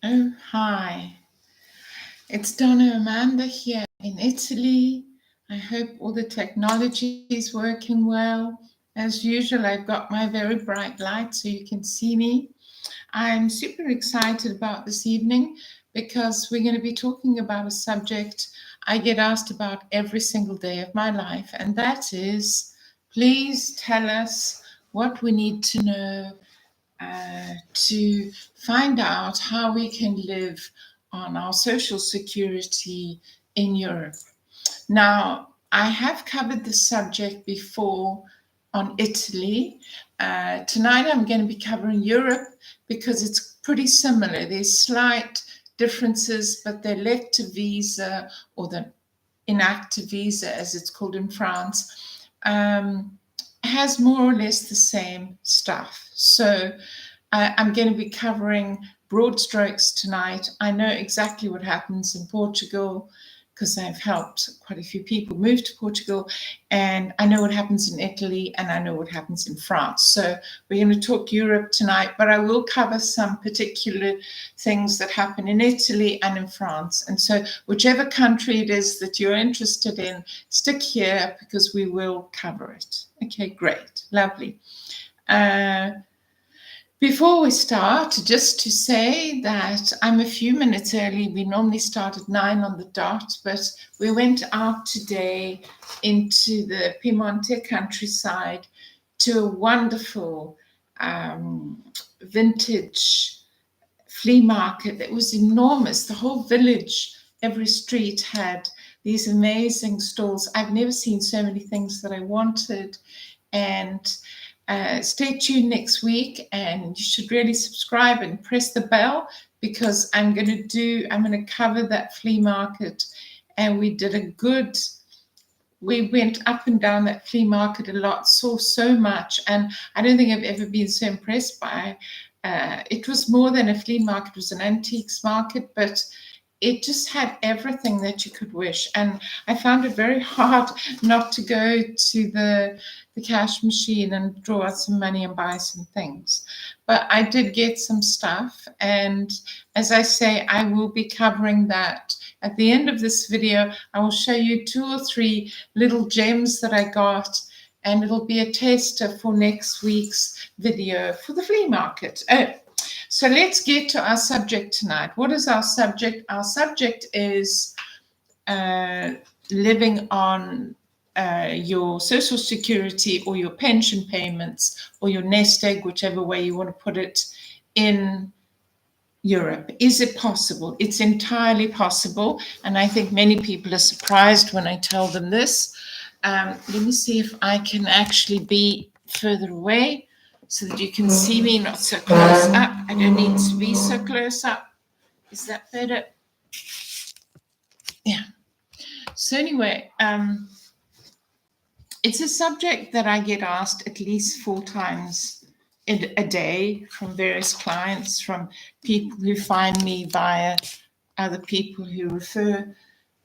Oh, hi. It's Donna Amanda here in Italy. I hope all the technology is working well. As usual, I've got my very bright light so you can see me. I'm super excited about this evening because we're going to be talking about a subject I get asked about every single day of my life, and that is please tell us what we need to know to find out how we can live on our social security in Europe. Now, I have covered the subject before on Italy. Tonight I'm going to be covering Europe because it's pretty similar. There's slight differences, but the elective visa or the inactive visa, as it's called in France, has more or less the same stuff. So I'm going to be covering broad strokes tonight. I know exactly what happens in Portugal because I've helped quite a few people move to Portugal, and I know what happens in Italy, and I know what happens in France. So we're going to talk Europe tonight, but I will cover some particular things that happen in Italy and in France. And so whichever country it is that you're interested in, stick here because we will cover it. Okay, great, lovely. Before we start, just to say that I'm a few minutes early. We normally start at 9 on the dot, but we went out today into the Piemonte countryside to a wonderful vintage flea market that was enormous. The whole village, every street had these amazing stalls. I've never seen so many things that I wanted. And stay tuned next week, and you should really subscribe and press the bell because I'm going to cover that flea market. And we went up and down that flea market a lot, saw so much, and I don't think I've ever been so impressed by it. Was more than a flea market, it was an antiques market, but it just had everything that you could wish. And I found it very hard not to go to the cash machine and draw out some money and buy some things. But I did get some stuff. And as I say, I will be covering that. At the end of this video, I will show you 2 or 3 little gems that I got, and it'll be a taster for next week's video for the flea market. So let's get to our subject tonight. What is our subject? Our subject is living on your social security or your pension payments or your nest egg, whichever way you want to put it, in Europe. Is it possible? It's entirely possible. And I think many people are surprised when I tell them this. Let me see if I can actually be further away so that you can see me, not so close up. I don't need to be so close up. Is that better? Yeah. So anyway, it's a subject that I get asked at least 4 times a day from various clients, from people who find me via other people who refer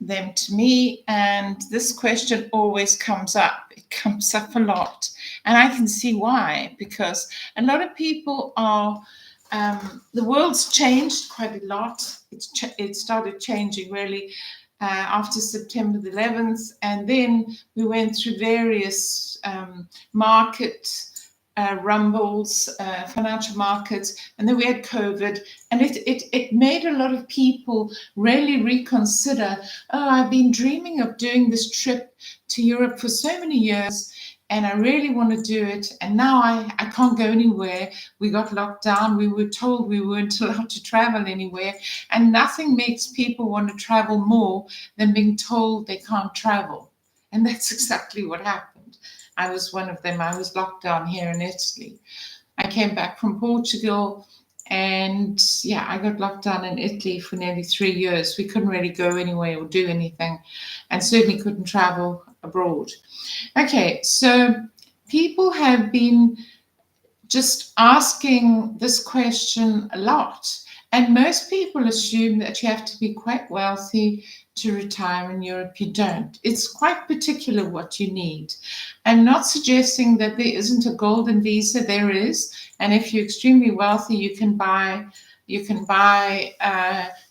them to me. And this question always comes up. It comes up a lot. And I can see why, because a lot of people are, the world's changed quite a lot. It started changing really after September the 11th. And then we went through various market rumbles, financial markets, and then we had COVID, and it made a lot of people really reconsider, I've been dreaming of doing this trip to Europe for so many years, and I really want to do it, and now I can't go anywhere. We got locked down. We were told we weren't allowed to travel anywhere, and nothing makes people want to travel more than being told they can't travel. And that's exactly what happened. I was one of them. I was locked down here in Italy. I came back from Portugal, and I got locked down in Italy for nearly 3 years. We couldn't really go anywhere or do anything, and certainly couldn't travel abroad. Okay, so people have been just asking this question a lot, and most people assume that you have to be quite wealthy to retire in Europe. You don't. It's quite particular what you need. I'm not suggesting that there isn't a golden visa. There is, and if you're extremely wealthy, you can buy You can buy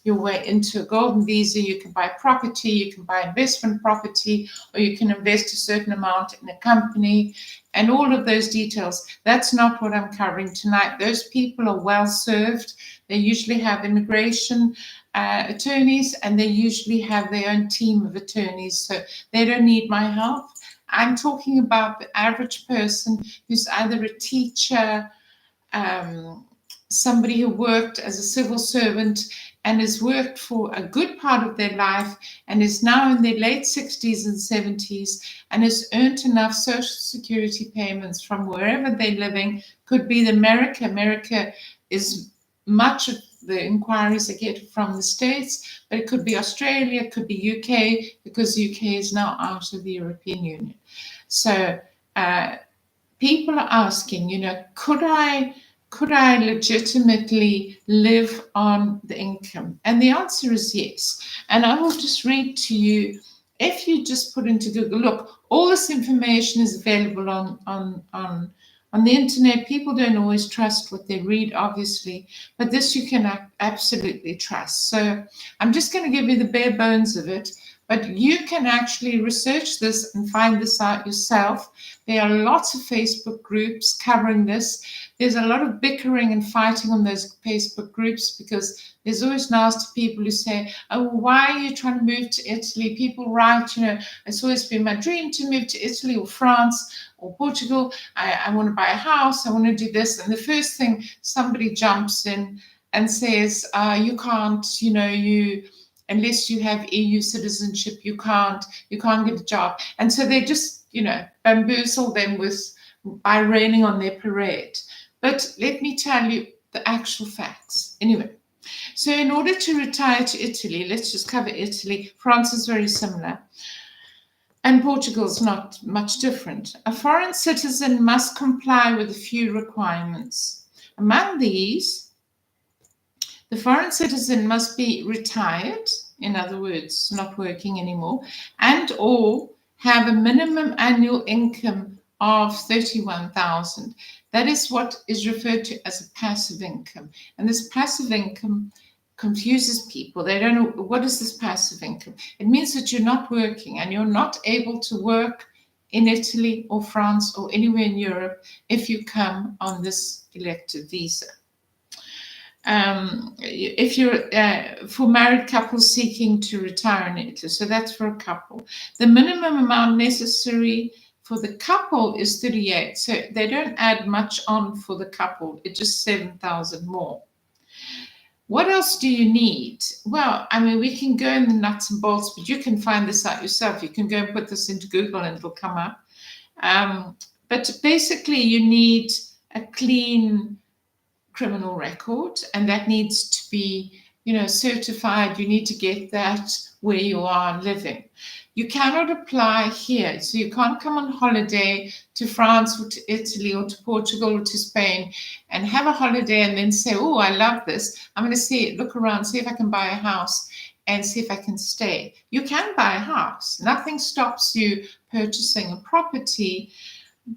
your way into a golden visa. You can buy property. You can buy investment property, or you can invest a certain amount in a company, and all of those details. That's not what I'm covering tonight. Those people are well served. They usually have immigration attorneys, and they usually have their own team of attorneys, so they don't need my help. I'm talking about the average person who's either a teacher, somebody who worked as a civil servant and has worked for a good part of their life and is now in their late 60s and 70s and has earned enough social security payments from wherever they're living. Could be America. America is much of the inquiries I get from the States, but it could be Australia, it could be UK, because UK is now out of the European Union. So people are asking, could I legitimately live on the income? And the answer is yes. And I will just read to you, if you just put into Google, look, all this information is available on the internet. People don't always trust what they read, obviously, but this you can absolutely trust. So I'm just going to give you the bare bones of it, but you can actually research this and find this out yourself. There are lots of Facebook groups covering this. There's a lot of bickering and fighting on those Facebook groups because there's always nasty people who say, oh, why are you trying to move to Italy? People write, it's always been my dream to move to Italy or France or Portugal. I want to buy a house. I want to do this. And the first thing, somebody jumps in and says, you can't, unless you have EU citizenship, you can't get a job. And so they just, bamboozle them by raining on their parade. But let me tell you the actual facts. Anyway, so in order to retire to Italy, let's just cover Italy. France is very similar. And Portugal is not much different. A foreign citizen must comply with a few requirements. Among these, the foreign citizen must be retired, in other words, not working anymore, and or have a minimum annual income of 31,000. That is what is referred to as a passive income. And this passive income confuses people. They don't know, what is this passive income? It means that you're not working and you're not able to work in Italy or France or anywhere in Europe if you come on this elective visa. If you're for married couples seeking to retire in Italy, so that's for a couple. The minimum amount necessary for the couple is 38, so they don't add much on for the couple. It's just 7,000 more. What else do you need? Well, we can go in the nuts and bolts, but you can find this out yourself. You can go and put this into Google and it'll come up. But basically, you need a clean criminal record, and that needs to be, certified. You need to get that where you are living. You cannot apply here, so you can't come on holiday to France or to Italy or to Portugal or to Spain and have a holiday and then say, oh, I love this. I'm going to look around, see if I can buy a house and see if I can stay. You can buy a house. Nothing stops you purchasing a property.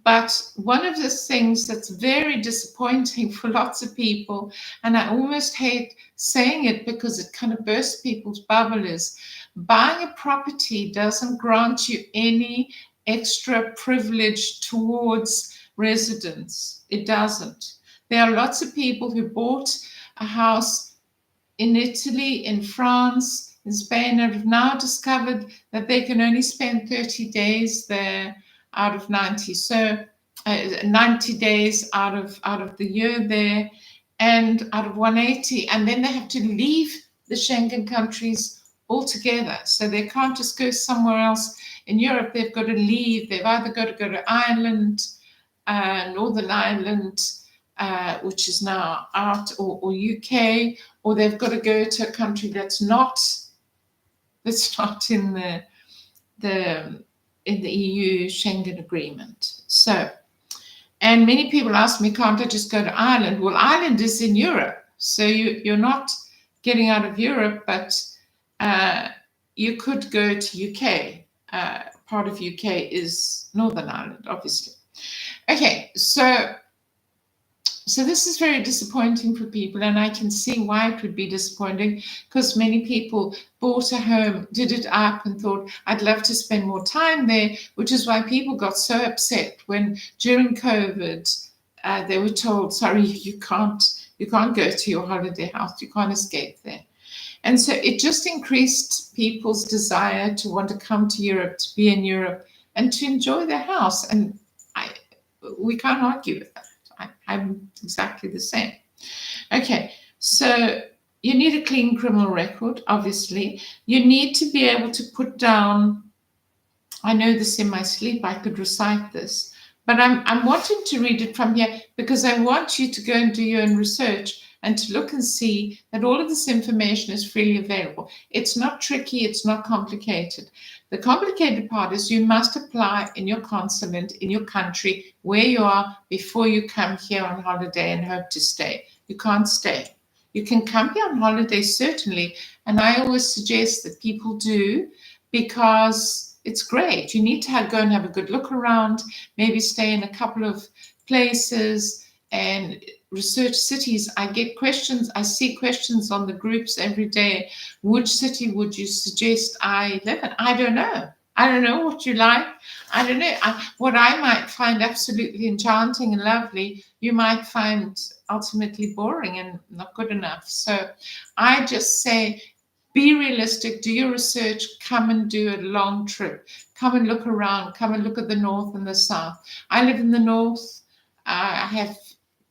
But one of the things that's very disappointing for lots of people, and I almost hate saying it because it kind of bursts people's bubble, is buying a property doesn't grant you any extra privilege towards residence. It doesn't. There are lots of people who bought a house in Italy, in France, in Spain, and have now discovered that they can only spend 30 days there out of 90. So 90 days out of the year there, and out of 180. And then they have to leave the Schengen countries altogether. So they can't just go somewhere else in Europe. They've got to leave. They've either got to go to Ireland, Northern Ireland, which is now out, or UK, or they've got to go to a country that's not in the EU Schengen agreement. So, and many people ask me, can't I just go to Ireland? Well, Ireland is in Europe, so you're not getting out of Europe, but you could go to UK. Part of UK is Northern Ireland, obviously. Okay, so So this is very disappointing for people, and I can see why it would be disappointing, because many people bought a home, did it up, and thought, I'd love to spend more time there, which is why people got so upset when during COVID they were told, sorry, you can't go to your holiday house, you can't escape there. And so it just increased people's desire to want to come to Europe, to be in Europe, and to enjoy their house. And we can't argue with that. I'm exactly the same. Okay, so you need a clean criminal record, obviously. You need to be able to put down, I know this in my sleep, I could recite this, but I'm wanting to read it from here because I want you to go and do your own research and to look and see that all of this information is freely available. It's not tricky, it's not complicated. The complicated part is you must apply in your consulate, in your country, where you are, before you come here on holiday and hope to stay. You can't stay. You can come here on holiday, certainly, and I always suggest that people do, because it's great. You need to go and have a good look around, maybe stay in a couple of places and research cities. I get questions, I see questions on the groups every day. Which city would you suggest I live in? I don't know. I don't know what you like. I don't know. What I might find absolutely enchanting and lovely, you might find ultimately boring and not good enough. So I just say, be realistic, do your research, come and do a long trip. Come and look around, come and look at the north and the south. I live in the north. I have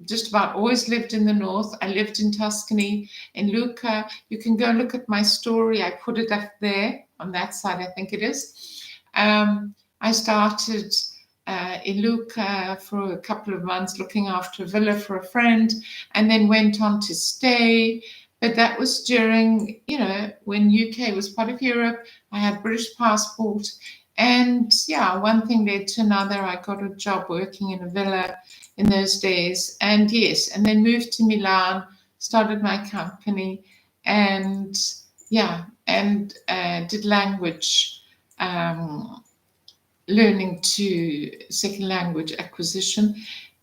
just about always lived in the north. I lived in Tuscany, in Lucca. You can go look at my story. I put it up there on that side, I think it is. I started in Lucca for a couple of months looking after a villa for a friend, and then went on to stay. But that was during, when UK was part of Europe. I had British passport. And yeah, one thing led to another. I got a job working in a villa in those days. And yes, and then moved to Milan, started my company, and did language learning to second language acquisition.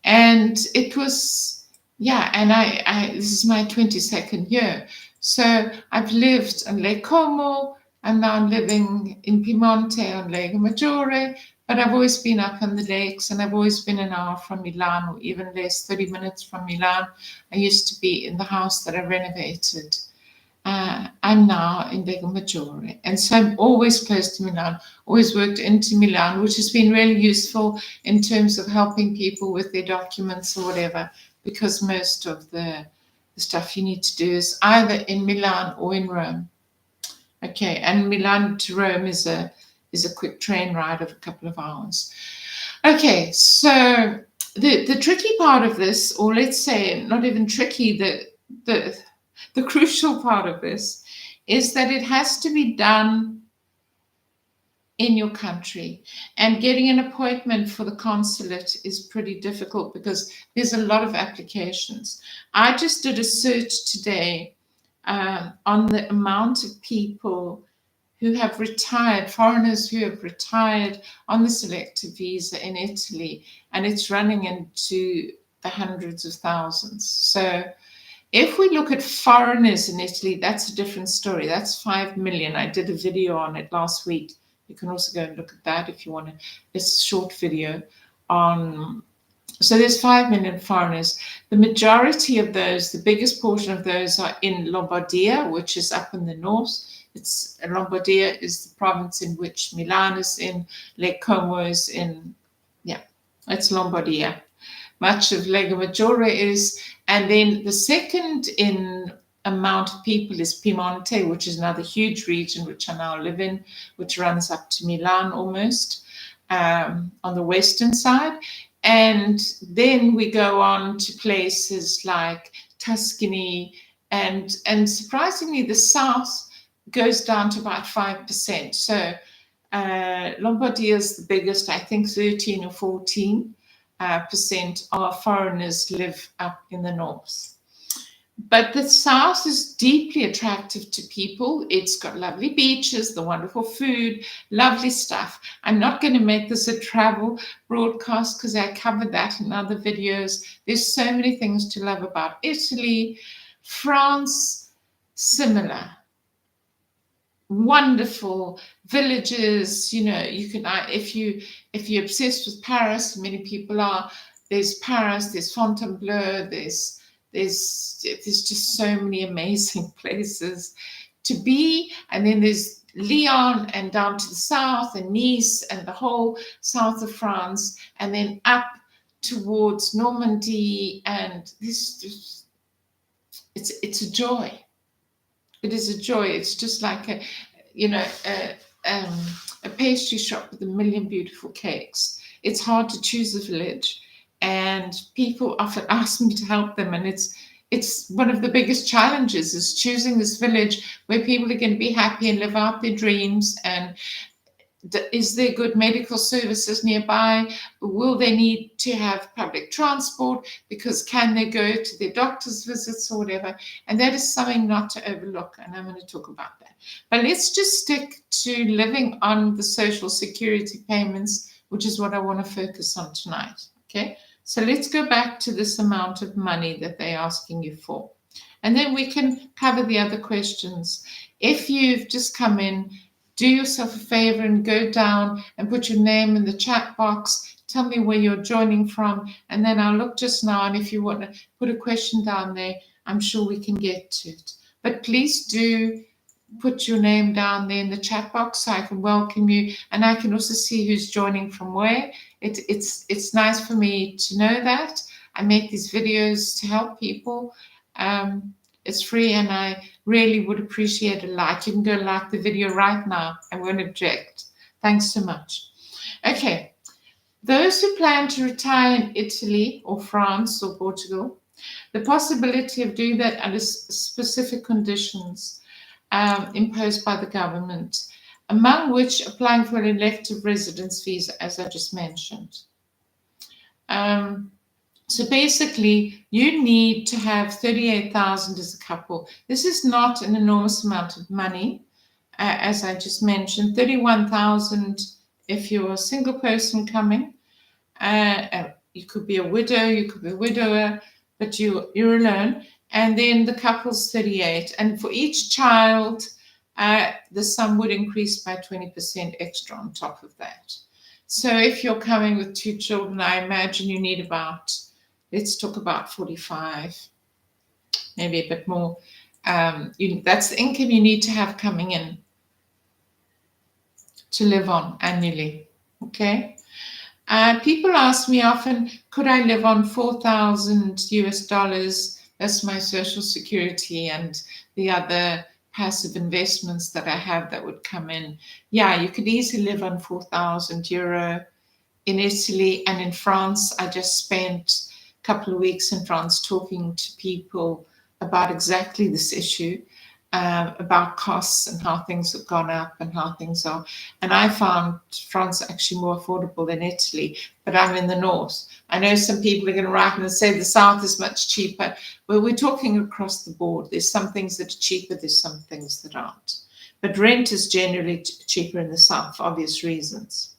And it was, and I this is my 22nd year. So I've lived on Lake Como, and now I'm living in Piemonte on Lago Maggiore, but I've always been up on the lakes, and I've always been an hour from Milan, or even less, 30 minutes from Milan. I used to be in the house that I renovated. I'm now in Lago Maggiore, and so I'm always close to Milan, always worked into Milan, which has been really useful in terms of helping people with their documents or whatever, because most of the stuff you need to do is either in Milan or in Rome. Okay, and Milan to Rome is a quick train ride of a couple of hours. Okay, so the tricky part of this, or let's say not even tricky, the crucial part of this is that it has to be done in your country. And getting an appointment for the consulate is pretty difficult because there's a lot of applications. I just did a search today on the amount of people who have retired, foreigners who have retired on the selective visa in Italy, and it's running into the hundreds of thousands. So if we look at foreigners in Italy, that's a different story. That's 5 million. I did a video on it last week. You can also go and look at that if you want to. It's a short video on. So there's 5 million foreigners. The majority of those, the biggest portion of those, are in Lombardia, which is up in the north. Lombardia is the province in which Milan is in, Lake Como is in. Yeah, it's Lombardia. Much of Lago Maggiore is, and then the second in amount of people is Piemonte, which is another huge region which I now live in, which runs up to Milan almost, on the western side. And then we go on to places like Tuscany, and surprisingly the south goes down to about 5%. So Lombardia is the biggest, I think 13 or 14%. Of foreigners live up in the north. But the south is deeply attractive to people. It's got lovely beaches, the wonderful food, lovely stuff. I'm not going to make this a travel broadcast because I covered that in other videos. There's so many things to love about Italy. France, similar. Wonderful villages. You know, you can, if you're obsessed with Paris, many people are. There's Paris, there's Fontainebleau, there's just so many amazing places to be. And then there's Lyon and down to the south, and Nice and the whole south of France, and then up towards Normandy. And it's a joy. It is a joy. It's just like a pastry shop with a million beautiful cakes. It's hard to choose a village, and people often ask me to help them. And it's one of the biggest challenges is choosing this village where people are going to be happy and live out their dreams. And is there good medical services nearby? Will they need to have public transport? Because can they go to their doctor's visits or whatever? And that is something not to overlook. And I'm going to talk about that. But let's just stick to living on the social security payments, which is what I want to focus on tonight. Okay, so let's go back to this amount of money that they're asking you for. And then we can cover the other questions. If you've just come in, do yourself a favor and go down and put your name in the chat box. Tell me where you're joining from, and then I'll look just now. And if you want to put a question down there, I'm sure we can get to it. But please do put your name down there in the chat box so I can welcome you, and I can also see who's joining from where. It's nice for me to know that. I make these videos to help people. It's free, and I really would appreciate a like. You can go like the video right now. I won't object. Thanks so much. Okay, those who plan to retire in Italy or France or Portugal, the possibility of doing that under specific conditions imposed by the government, among which applying for an elective residence visa, as I just mentioned. So basically, you need to have 38,000 as a couple. This is not an enormous amount of money, as I just mentioned. 31,000 if you're a single person coming. You could be a widow, you could be a widower, but you're alone. And then the couple's 38. And for each child, the sum would increase by 20% extra on top of that. So if you're coming with 2 children, I imagine you need about, let's talk about 45, maybe a bit more. That's the income you need to have coming in to live on annually, okay? People ask me often, could I live on $4,000 US? That's my social security and the other passive investments that I have that would come in. Yeah, you could easily live on €4,000 in Italy. And in France, I just spent a couple of weeks in France talking to people about exactly this issue, about costs and how things have gone up and how things are. And I found France actually more affordable than Italy, but I'm in the north. I know some people are going to write and say the south is much cheaper. Well, we're talking across the board. There's some things that are cheaper, there's some things that aren't. But rent is generally cheaper in the south for obvious reasons.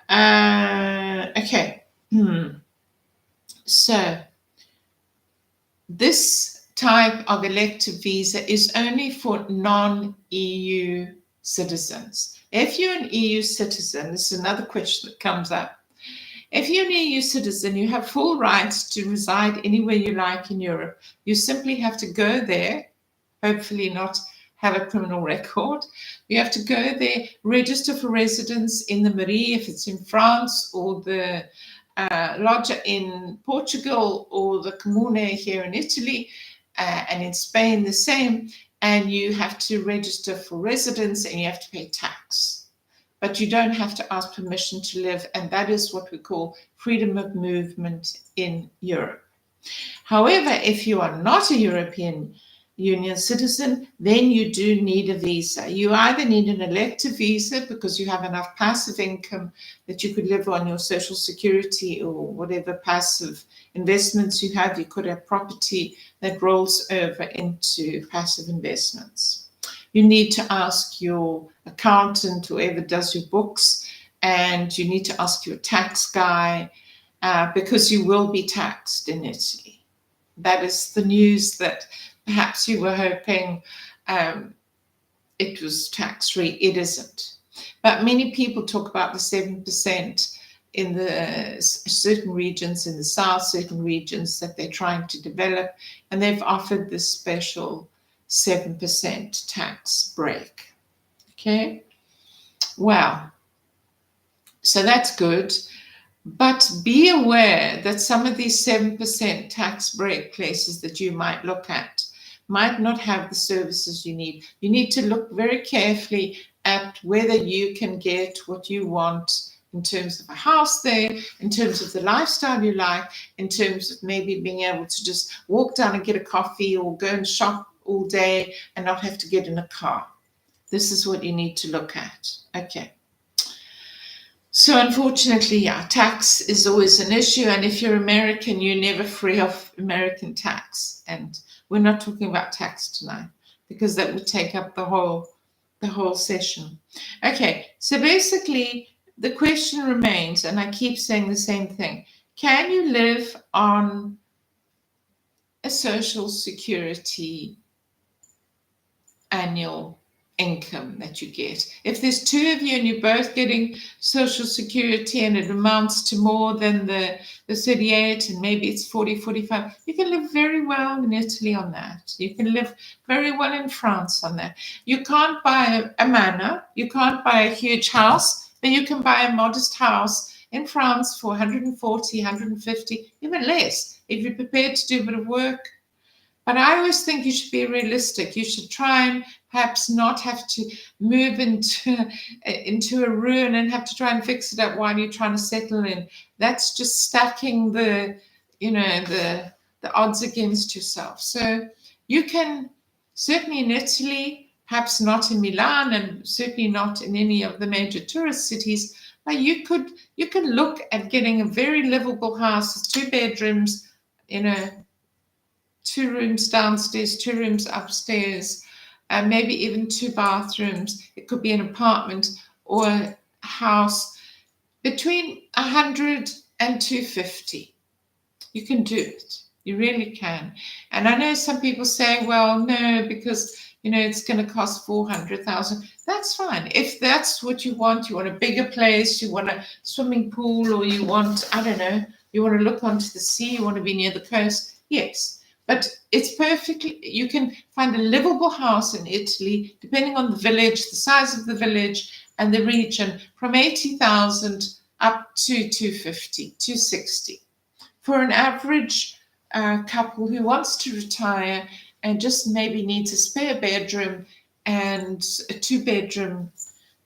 Okay. So this type of elective visa is only for non-EU citizens. If you're an EU citizen, this is another question that comes up. If you're an EU citizen, you have full rights to reside anywhere you like in Europe. You simply have to go there, hopefully not have a criminal record. You have to go there, register for residence in the mairie if it's in France, or the lodger in Portugal, or the comune here in Italy, and in Spain the same. And you have to register for residence and you have to pay tax. But you don't have to ask permission to live, and that is what we call freedom of movement in Europe. However, if you are not a European Union citizen, then you do need a visa. You either need an elective visa because you have enough passive income that you could live on your social security or whatever passive investments you have. You could have property that rolls over into passive investments. You need to ask your accountant, whoever does your books, and you need to ask your tax guy because you will be taxed in Italy. That is the news that perhaps you were hoping it was tax-free. It isn't. But many people talk about the 7% in the certain regions in the south, certain regions that they're trying to develop, and they've offered this special 7% tax break. Okay, well, so that's good. But be aware that some of these 7% tax break places that you might look at might not have the services you need. You need to look very carefully at whether you can get what you want in terms of a house there, in terms of the lifestyle you like, in terms of maybe being able to just walk down and get a coffee or go and shop all day and not have to get in a car. This is what you need to look at. Okay. So unfortunately, yeah, tax is always an issue. And if you're American, you're never free of American tax. And we're not talking about tax tonight because that would take up the whole session. Okay, so basically the question remains, and I keep saying the same thing. Can you live on a social security annual income that you get? If there's two of you and you're both getting social security and it amounts to more than the 38 and maybe it's 40, 45, you can live very well in Italy on that. You can live very well in France on that. You can't buy a manor, you can't buy a huge house, but you can buy a modest house in France for 140, 150, even less if you're prepared to do a bit of work. But I always think you should be realistic. You should try and perhaps not have to move into a ruin and have to try and fix it up while you're trying to settle in. That's just stacking the odds against yourself. So you can, certainly in Italy, perhaps not in Milan and certainly not in any of the major tourist cities, but you could look at getting a very livable house with 2 bedrooms, 2 rooms downstairs, 2 rooms upstairs, and maybe even 2 bathrooms. It could be an apartment or a house between 100 and 250. You can do it. You really can. And I know some people say, well, no, because it's going to cost 400,000. That's fine. If that's what you want a bigger place, you want a swimming pool, or you want, I don't know, you want to look onto the sea, you want to be near the coast, yes. But it's perfectly, you can find a livable house in Italy, depending on the village, the size of the village and the region, from 80,000 up to 250, 260. For an average couple who wants to retire and just maybe needs a spare bedroom and a 2-bedroom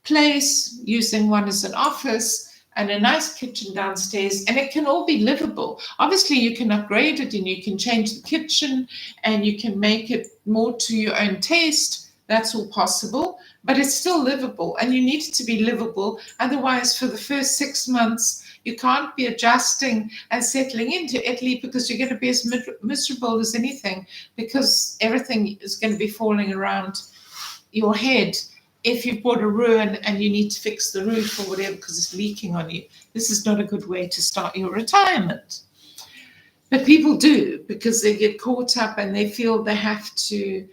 place, using one as an office, and a nice kitchen downstairs, and it can all be livable. Obviously, you can upgrade it and you can change the kitchen and you can make it more to your own taste. That's all possible, but it's still livable, and you need it to be livable. Otherwise, for the first 6 months, you can't be adjusting and settling into Italy because you're going to be as miserable as anything, because everything is going to be falling around your head. If you've bought a ruin and you need to fix the roof or whatever because it's leaking on you, this is not a good way to start your retirement. But people do, because they get caught up and they feel they have to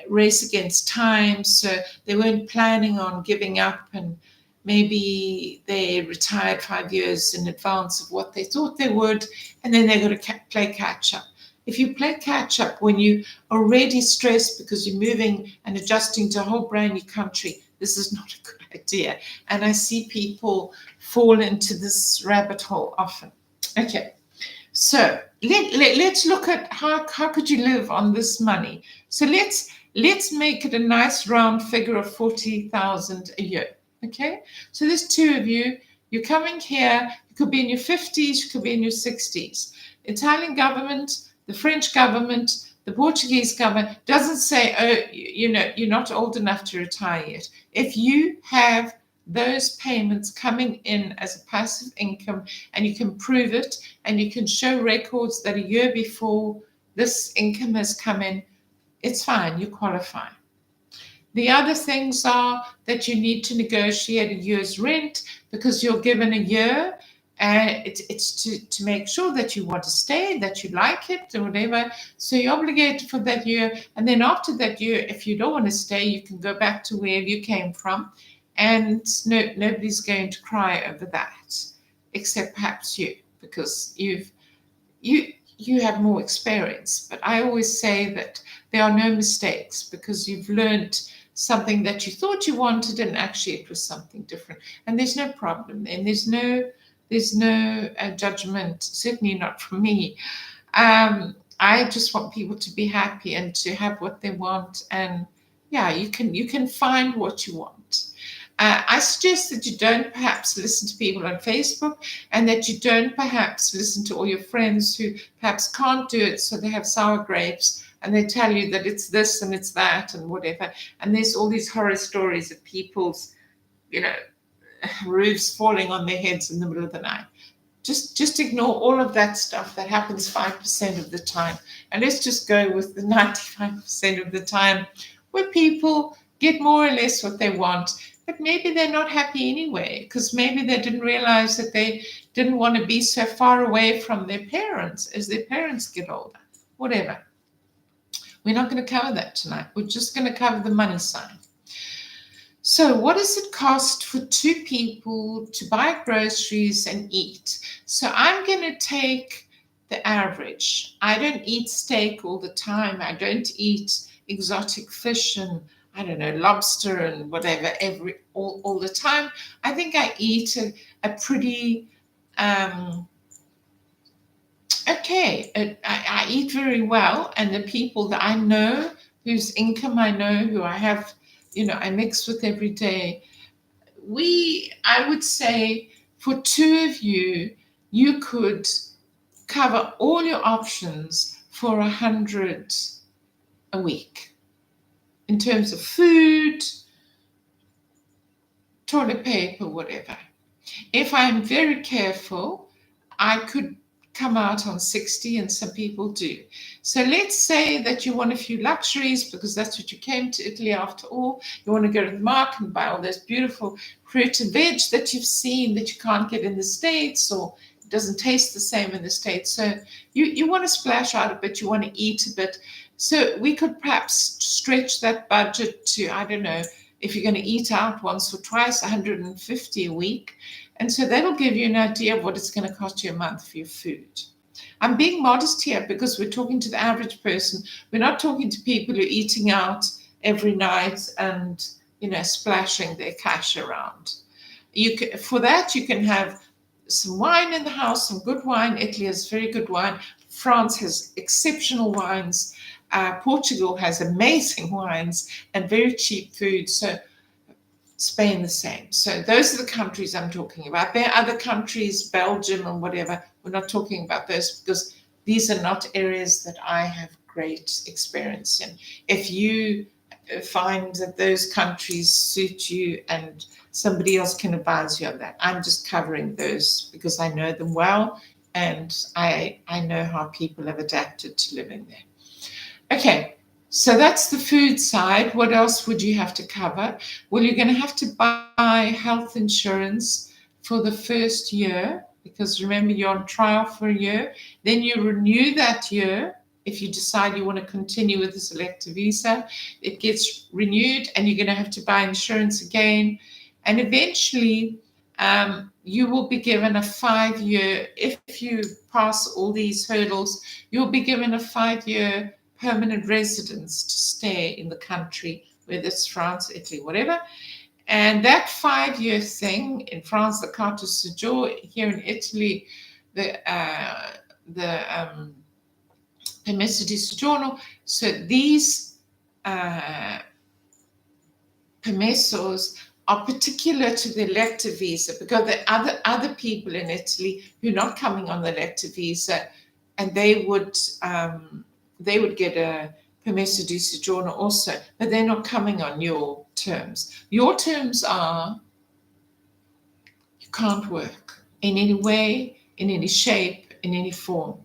race against time. So they weren't planning on giving up, and maybe they retired 5 years in advance of what they thought they would, and then they're going to play catch up. If you play catch up when you're already stressed because you're moving and adjusting to a whole brand new country, this is not a good idea. And I see people fall into this rabbit hole often. Okay, so let's look at how could you live on this money. So let's make it a nice round figure of 40,000 a year. Okay, so there's 2 of you. You're coming here. You could be in your 50s. You could be in your 60s. Italian government, the French government, The Portuguese government doesn't say, oh, you're not old enough to retire yet. If you have those payments coming in as a passive income and you can prove it and you can show records that a year before this income has come in, it's fine, you qualify. The other things are that you need to negotiate a year's rent because you're given a year, and it's to make sure that you want to stay, that you like it or whatever. So you're obligated for that year. And then after that year, if you don't want to stay, you can go back to wherever you came from. And nobody's going to cry over that, except perhaps you, because you have more experience. But I always say that there are no mistakes because you've learned something that you thought you wanted and actually it was something different. And there's no problem. And there's no judgment, certainly not from me. I just want people to be happy and to have what they want. And yeah, you can find what you want. I suggest that you don't perhaps listen to people on Facebook, and that you don't perhaps listen to all your friends who perhaps can't do it, so they have sour grapes and they tell you that it's this and it's that and whatever. And there's all these horror stories of people's, roofs falling on their heads in the middle of the night. Just ignore all of that stuff. That happens 5% of the time. And let's just go with the 95% of the time where people get more or less what they want. But maybe they're not happy anyway, because maybe they didn't realize that they didn't want to be so far away from their parents as their parents get older. Whatever. We're not going to cover that tonight. We're just going to cover the money side. So what does it cost for two people to buy groceries and eat? So I'm going to take the average. I don't eat steak all the time. I don't eat exotic fish and, I don't know, lobster and whatever all the time. I think I eat a pretty, okay. I eat very well. And the people that I know, whose income I know, who I have, I mix with every day. I would say for two of you, you could cover all your options for 100 a week in terms of food, toilet paper, whatever. If I'm very careful, I could come out on 60, and some people do. So let's say that you want a few luxuries because that's what you came to Italy after all. You want to go to the market and buy all those beautiful fruit and veg that you've seen that you can't get in the States, or it doesn't taste the same in the States. So you want to splash out a bit, you want to eat a bit. So we could perhaps stretch that budget to, I don't know, if you're going to eat out once or twice, 150 a week. And so that'll give you an idea of what it's going to cost you a month for your food. I'm being modest here because we're talking to the average person. We're not talking to people who are eating out every night and, splashing their cash around. For that, you can have some wine in the house, some good wine. Italy has very good wine. France has exceptional wines. Portugal has amazing wines and very cheap food. So Spain the same. So those are the countries I'm talking about. There are other countries, Belgium and whatever. We're not talking about those because these are not areas that I have great experience in. If you find that those countries suit you and somebody else can advise you on that, I'm just covering those because I know them well and I know how people have adapted to living there. Okay. So that's the food side. What else would you have to cover? Well, you're going to have to buy health insurance for the first year because remember, you're on trial for a year. Then you renew that year. If you decide you want to continue with the selective visa, it gets renewed and you're going to have to buy insurance again. And eventually, you will be given a 5-year, if you pass all these hurdles, you'll be given a 5-year permanent residence to stay in the country, whether it's France, Italy, whatever. And that 5-year thing, in France, the carte de séjour, here in Italy, the permesso di soggiorno. So these permessos are particular to the elective visa because there are other people in Italy who are not coming on the elective visa, and they would they would get a permesso di soggiorno also, but they're not coming on your terms. Your terms are you can't work in any way, in any shape, in any form.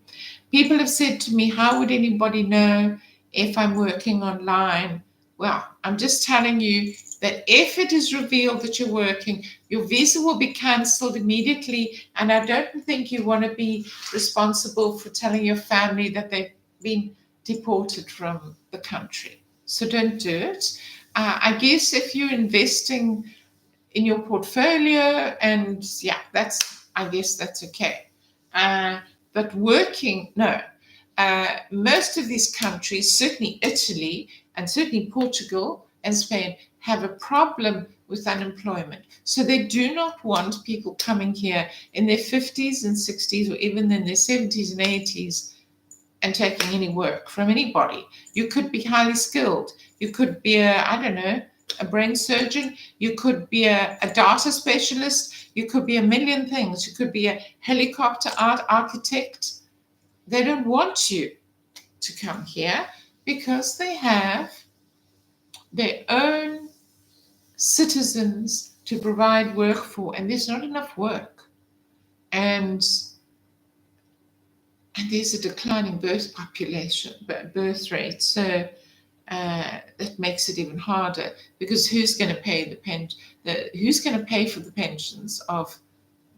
People have said to me, how would anybody know if I'm working online? Well, I'm just telling you that if it is revealed that you're working, your visa will be cancelled immediately. And I don't think you want to be responsible for telling your family that they've been deported from the country. So don't do it. I guess if you're investing in your portfolio, and yeah, I guess that's okay. But working, no. Most of these countries, certainly Italy and certainly Portugal and Spain, have a problem with unemployment. So they do not want people coming here in their 50s and 60s or even in their 70s and 80s and taking any work from anybody. You could be highly skilled. You could be I don't know, a brain surgeon. You could be a data specialist. You could be a million things. You could be a helicopter architect. They don't want you to come here because they have their own citizens to provide work for, and there's not enough work. And there's a declining birth rate. So that makes it even harder, because who's going to pay who's going to pay for the pensions of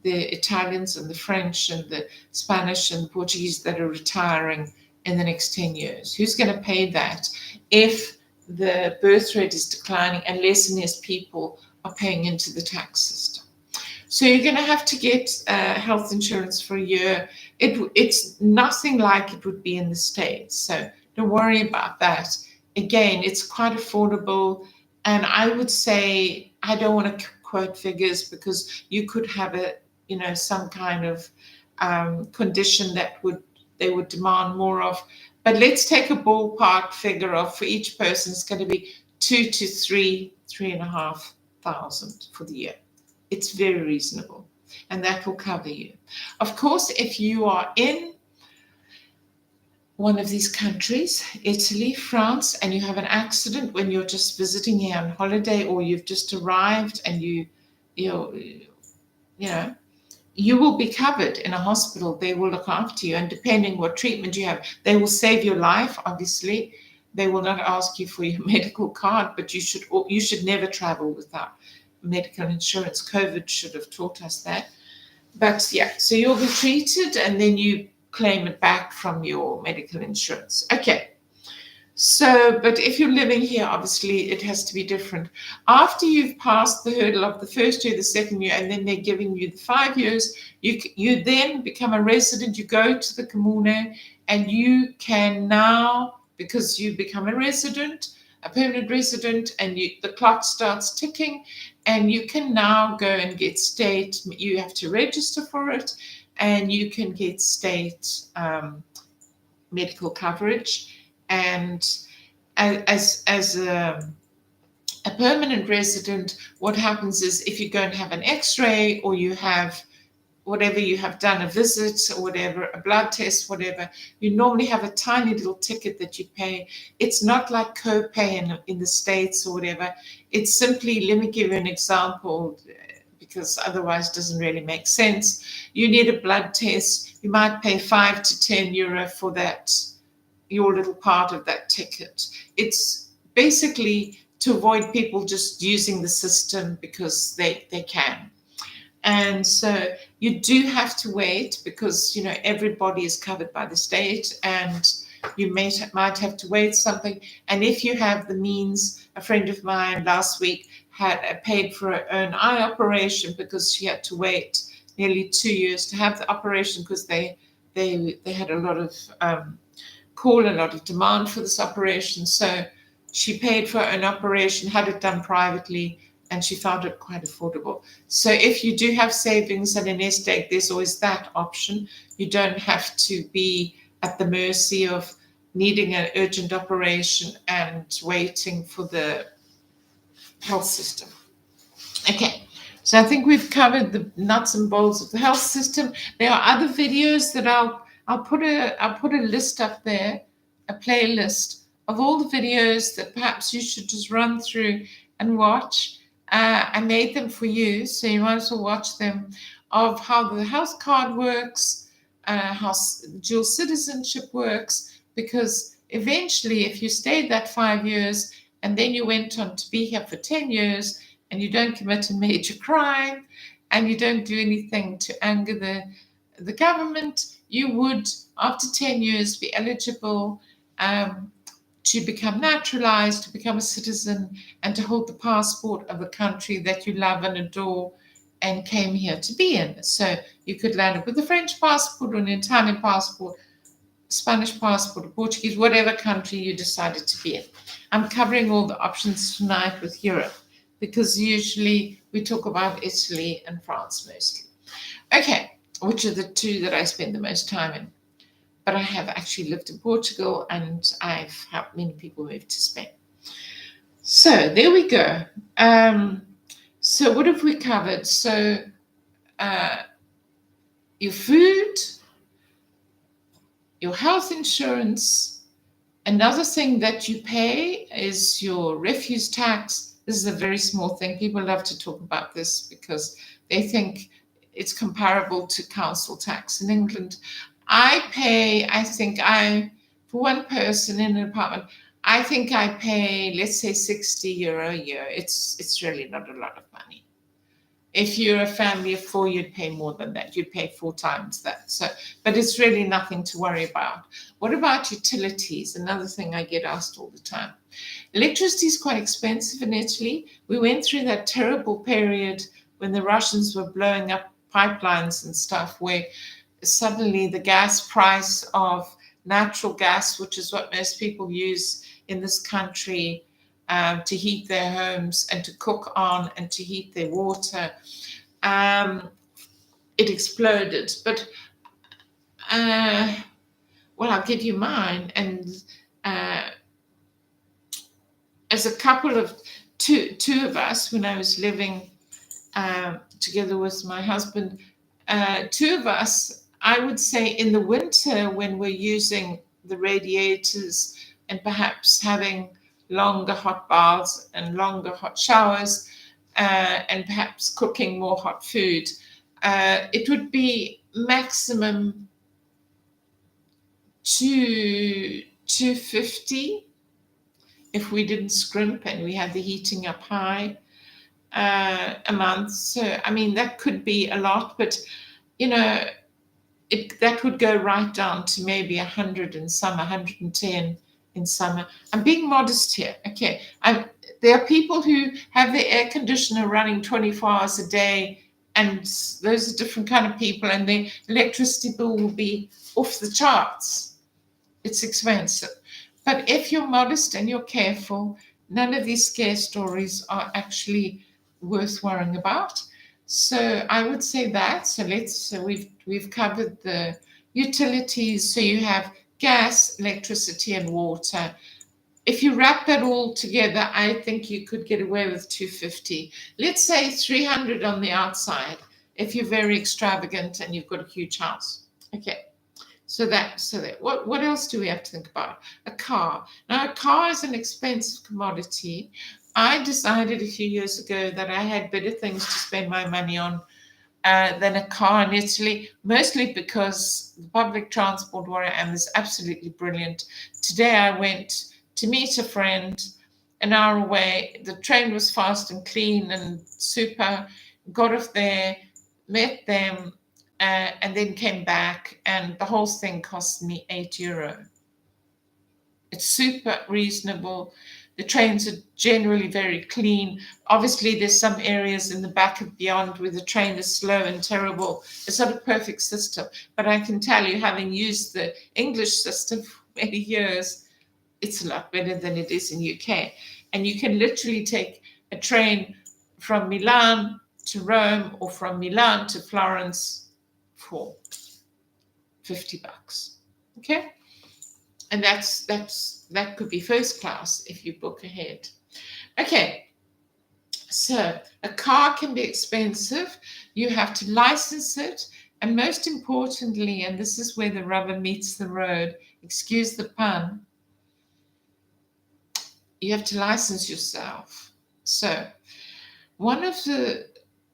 the Italians and the French and the Spanish and Portuguese that are retiring in the next 10 years? Who's going to pay that if the birth rate is declining and less and less people are paying into the tax system? So you're going to have to get health insurance for a year. It's nothing like it would be in the States. So don't worry about that. Again, it's quite affordable. And I would say, I don't want to quote figures because you could have some kind of condition that they would demand more of. But let's take a ballpark figure of, for each person, it's going to be 2 to 3,500 for the year. It's very reasonable, and that will cover you. Of course, if you are in one of these countries, Italy, France, and you have an accident when you're just visiting here on holiday, or you've just arrived and you will be covered in a hospital. They will look after you, and depending what treatment you have, they will save your life. Obviously, they will not ask you for your medical card, but you should never travel without medical insurance. COVID should have taught us that. But yeah, so you'll be treated and then you claim it back from your medical insurance. Okay. So, but if you're living here, obviously it has to be different. After you've passed the hurdle of the first year, the second year, and then they're giving you the 5 years, you then become a resident. You go to the comune, and you can now, because you become a resident, a permanent resident, and the clock starts ticking, and you can now go and get state. You have to register for it, and you can get state medical coverage. And as a permanent resident, what happens is, if you go and have an X-ray, or you have whatever you have done, a visit or whatever, a blood test, whatever, you normally have a tiny little ticket that you pay. It's not like co-pay in the States or whatever. It's simply, let me give you an example, because otherwise it doesn't really make sense. You need a blood test. You might pay 5 to 10 euro for that, your little part of that ticket. It's basically to avoid people just using the system because they can. And so you do have to wait, because everybody is covered by the state, and you might have to wait something. And if you have the means, a friend of mine last week had paid for an eye operation because she had to wait nearly 2 years to have the operation, because they had a lot of a lot of demand for this operation. So she paid for an operation, had it done privately, and she found it quite affordable. So if you do have savings and a nest egg, there's always that option. You don't have to be at the mercy of needing an urgent operation and waiting for the health system. Okay, so I think we've covered the nuts and bolts of the health system. There are other videos that I'll put a list up there a playlist of all the videos that perhaps you should just run through and watch. I made them for you, so you might as well watch them, of how the house card works, how dual citizenship works, because eventually if you stayed that 5 years and then you went on to be here for 10 years and you don't commit a major crime and you don't do anything to anger the government, you would, after 10 years, be eligible to become naturalized, to become a citizen, and to hold the passport of the country that you love and adore and came here to be in. So you could land up with a French passport or an Italian passport, Spanish passport, or Portuguese, whatever country you decided to be in. I'm covering all the options tonight with Europe, because usually we talk about Italy and France mostly. Okay, which are the two that I spend the most time in. But I have actually lived in Portugal and I've helped many people move to Spain. So there we go. So what have we covered? So your food, your health insurance. Another thing that you pay is your refuse tax. This is a very small thing. People love to talk about this because they think it's comparable to council tax in England. For one person in an apartment, I think I pay, let's say, €60 a year. It's really not a lot of money. If you're a family of 4, you'd pay more than that. You'd pay 4 times that. So, but it's really nothing to worry about. What about utilities? Another thing I get asked all the time. Electricity is quite expensive in Italy. We went through that terrible period when the Russians were blowing up pipelines and stuff, where suddenly the gas price of natural gas, which is what most people use in this country to heat their homes and to cook on and to heat their water, it exploded. But well, I'll give you mine. And as a couple of two of us, when I was living together with my husband, 2 of us, I would say in the winter when we're using the radiators and perhaps having longer hot baths and longer hot showers and perhaps cooking more hot food, it would be maximum $250 if we didn't scrimp and we had the heating up high a month. So, I mean, that could be a lot, but, you know, that would go right down to maybe 100 in summer, 110 in summer. I'm being modest here. Okay. There are people who have their air conditioner running 24 hours a day, and those are different kind of people, and the electricity bill will be off the charts. It's expensive. But if you're modest and you're careful, none of these scare stories are actually worth worrying about. So I would say that. So we've covered the utilities. So you have gas, electricity, and water. If you wrap that all together, I think you could get away with $250. Let's say $300 on the outside if you're very extravagant and you've got a huge house. Okay. So that. What else do we have to think about? A car. Now, a car is an expensive commodity. I decided a few years ago that I had better things to spend my money on than a car in Italy, mostly because the public transport where I am is absolutely brilliant. Today I went to meet a friend an hour away. The train was fast and clean and super. Got off there, met them, and then came back, and the whole thing cost me €8. It's super reasonable. The trains are generally very clean. Obviously, there's some areas in the back of Beyond where the train is slow and terrible. It's not a perfect system, but I can tell you, having used the English system for many years, it's a lot better than it is in UK. And you can literally take a train from Milan to Rome or from Milan to Florence for $50. Okay? And that could be first class if you book ahead. Okay, so a car can be expensive. You have to license it. And most importantly, and this is where the rubber meets the road, excuse the pun, you have to license yourself. So one of the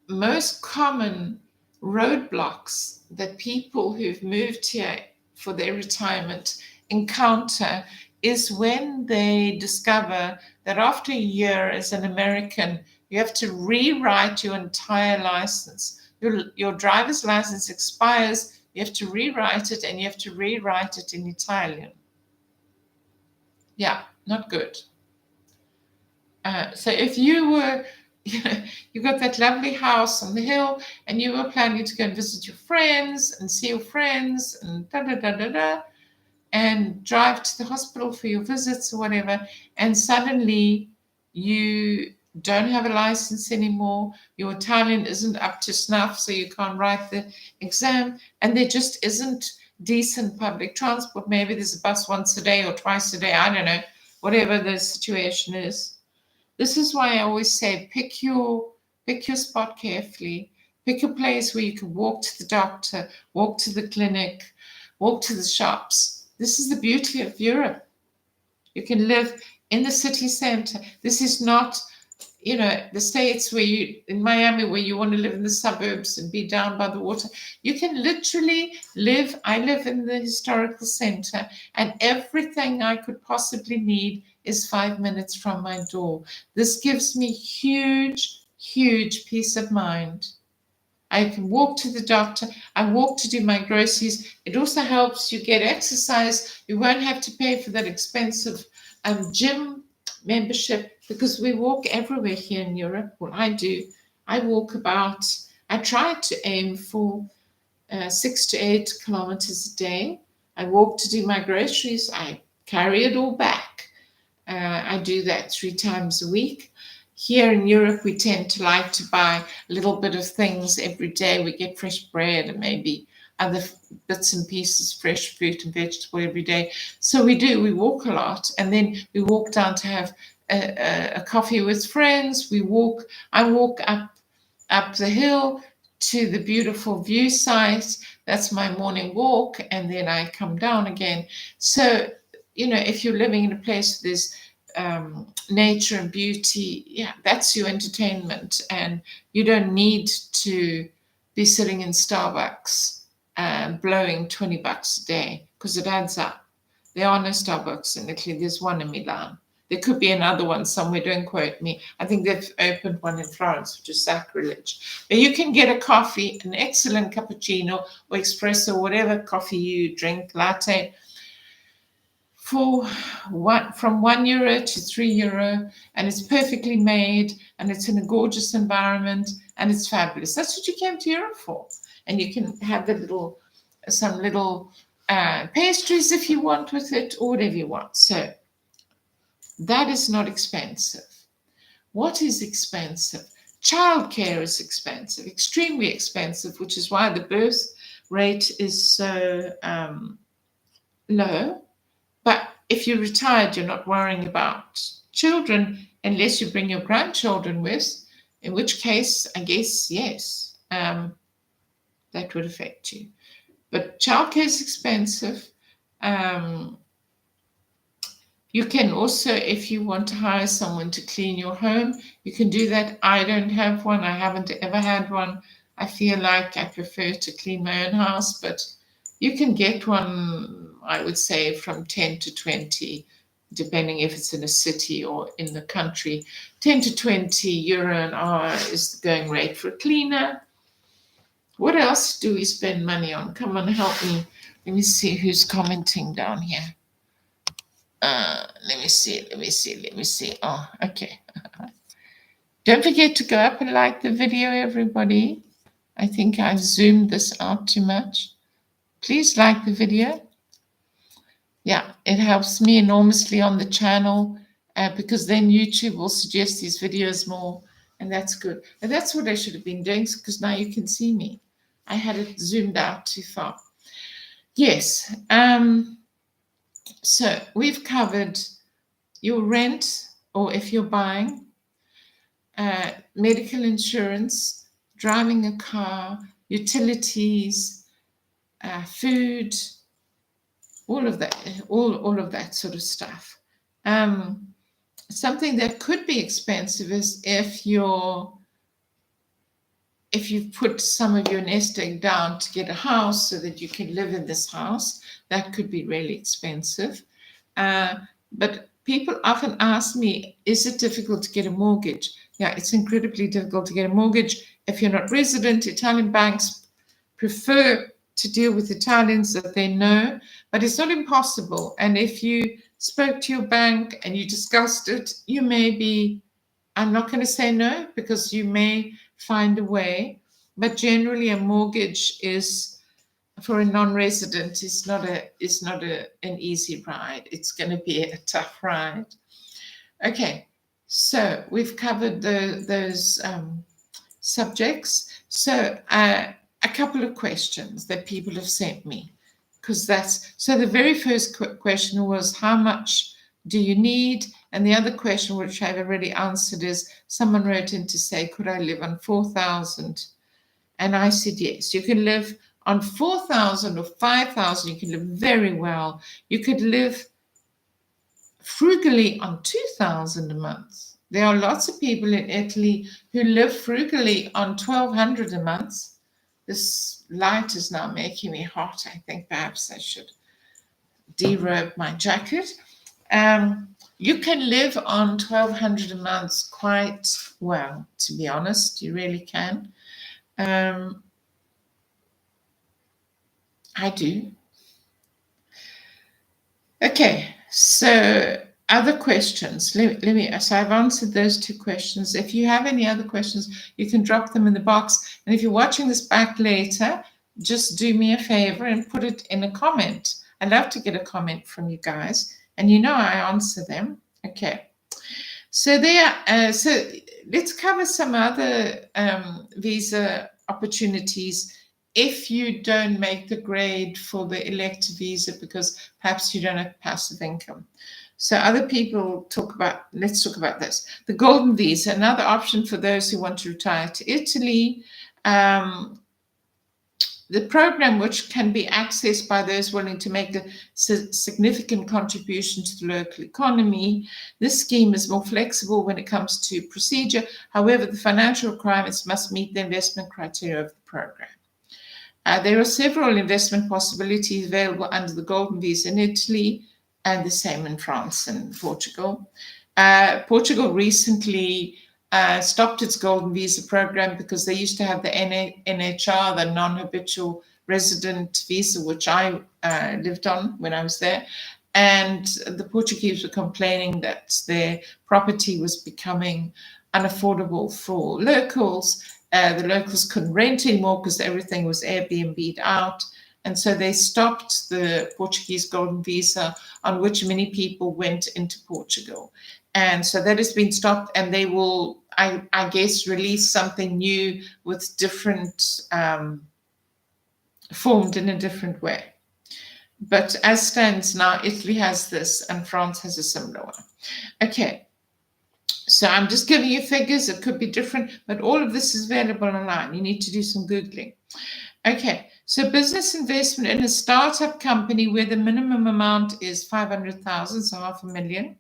most common roadblocks that people who've moved here for their retirement encounter is when they discover that after a year as an American, you have to rewrite your entire license. Your driver's license expires, you have to rewrite it, and you have to rewrite it in Italian. Yeah, not good. So if you were, you got that lovely house on the hill and you were planning to go and visit your friends and see your friends and and drive to the hospital for your visits or whatever, and suddenly you don't have a license anymore, your Italian isn't up to snuff, so you can't write the exam, and there just isn't decent public transport. Maybe there's a bus once a day or twice a day, I don't know, whatever the situation is. This is why I always say pick your spot carefully. Pick a place where you can walk to the doctor, walk to the clinic, walk to the shops. This is the beauty of Europe. You can live in the city center. This is not, the States where in Miami, where you want to live in the suburbs and be down by the water. You can literally live. I live in the historical center, and everything I could possibly need is 5 minutes from my door. This gives me huge, huge peace of mind. I can walk to the doctor. I walk to do my groceries. It also helps you get exercise. You won't have to pay for that expensive gym membership because we walk everywhere here in Europe. Well, I do. I try to aim for 6 to 8 kilometers a day. I walk to do my groceries. I carry it all back. I do that 3 times a week. Here in Europe, we tend to like to buy a little bit of things every day. We get fresh bread and maybe other bits and pieces, fresh fruit and vegetable every day. So we walk a lot. And then we walk down to have a coffee with friends. I walk up the hill to the beautiful view site. That's my morning walk. And then I come down again. So, if you're living in a place where there's nature and beauty, that's your entertainment, and you don't need to be sitting in Starbucks blowing $20 a day because it adds up. There are no Starbucks in Italy. There's one in Milan. There could be another one somewhere, don't quote me. I think they've opened one in Florence, which is sacrilege. But you can get a coffee, an excellent cappuccino or espresso, whatever coffee you drink, latte, from €1 to €3, and it's perfectly made, and it's in a gorgeous environment, and it's fabulous. That's what you came to Europe for. And you can have some little pastries if you want with it, or whatever you want. So that is not expensive. What is expensive? Childcare is expensive, extremely expensive, which is why the birth rate is so low. But if you're retired, you're not worrying about children unless you bring your grandchildren with, in which case, I guess, yes, that would affect you. But childcare is expensive. You can also, if you want to hire someone to clean your home, you can do that. I don't have one. I haven't ever had one. I feel like I prefer to clean my own house, but you can get one, I would say, from 10 to 20, depending if it's in a city or in the country. 10 to 20 euro an hour is the going rate for a cleaner. What else do we spend money on? Come on, help me. Let me see who's commenting down here. Let me see. Oh, okay. Don't forget to go up and like the video, everybody. I think I've zoomed this out too much. Please like the video. Yeah, it helps me enormously on the channel because then YouTube will suggest these videos more, and that's good. And that's what I should have been doing, because now you can see me. I had it zoomed out too far. Yes. So we've covered your rent, or if you're buying, medical insurance, driving a car, utilities, food, all of that sort of stuff. something that could be expensive is if you've put some of your nest egg down to get a house so that you can live in this house. That could be really expensive. But people often ask me, is it difficult to get a mortgage? Yeah, it's incredibly difficult to get a mortgage. If you're not resident, Italian banks prefer to deal with Italians that they know, but it's not impossible. And if you spoke to your bank and you discussed it, you may be, I'm not going to say no, because you may find a way, but generally a mortgage is, for a non-resident, is not an easy ride. It's going to be a tough ride. Okay, so we've covered those subjects. So a couple of questions that people have sent me, because so the very first question was, how much do you need? And the other question, which I've already answered, is someone wrote in to say, could I live on 4,000? And I said, yes, you can live on 4,000 or 5,000. You can live very well. You could live frugally on 2,000 a month. There are lots of people in Italy who live frugally on 1,200 a month. This light is now making me hot. I think perhaps I should derobe my jacket. You can live on 1,200 a month quite well, to be honest. You really can. I do. Okay, so other questions. So I've answered those two questions. If you have any other questions, you can drop them in the box. And if you're watching this back later, just do me a favor and put it in a comment. I love to get a comment from you guys, and you know I answer them. Okay. So let's cover some other visa opportunities if you don't make the grade for the elective visa, because perhaps you don't have passive income. So other people let's talk about this. The golden visa, another option for those who want to retire to Italy. The program, which can be accessed by those willing to make a significant contribution to the local economy. This scheme is more flexible when it comes to procedure. However, the financial requirements must meet the investment criteria of the program. There are several investment possibilities available under the golden visa in Italy, and the same in France and Portugal. Portugal recently stopped its golden visa program because they used to have the NHR, the non-habitual resident visa, which I lived on when I was there. And the Portuguese were complaining that their property was becoming unaffordable for locals. The locals couldn't rent anymore because everything was Airbnb'd out. And so they stopped the Portuguese golden visa, on which many people went into Portugal. And so that has been stopped, and they will, I guess, release something new with different, formed in a different way. But as stands now, Italy has this and France has a similar one. Okay, so I'm just giving you figures. It could be different, but all of this is available online. You need to do some Googling. Okay, so business investment in a startup company where the minimum amount is 500,000, so $500,000.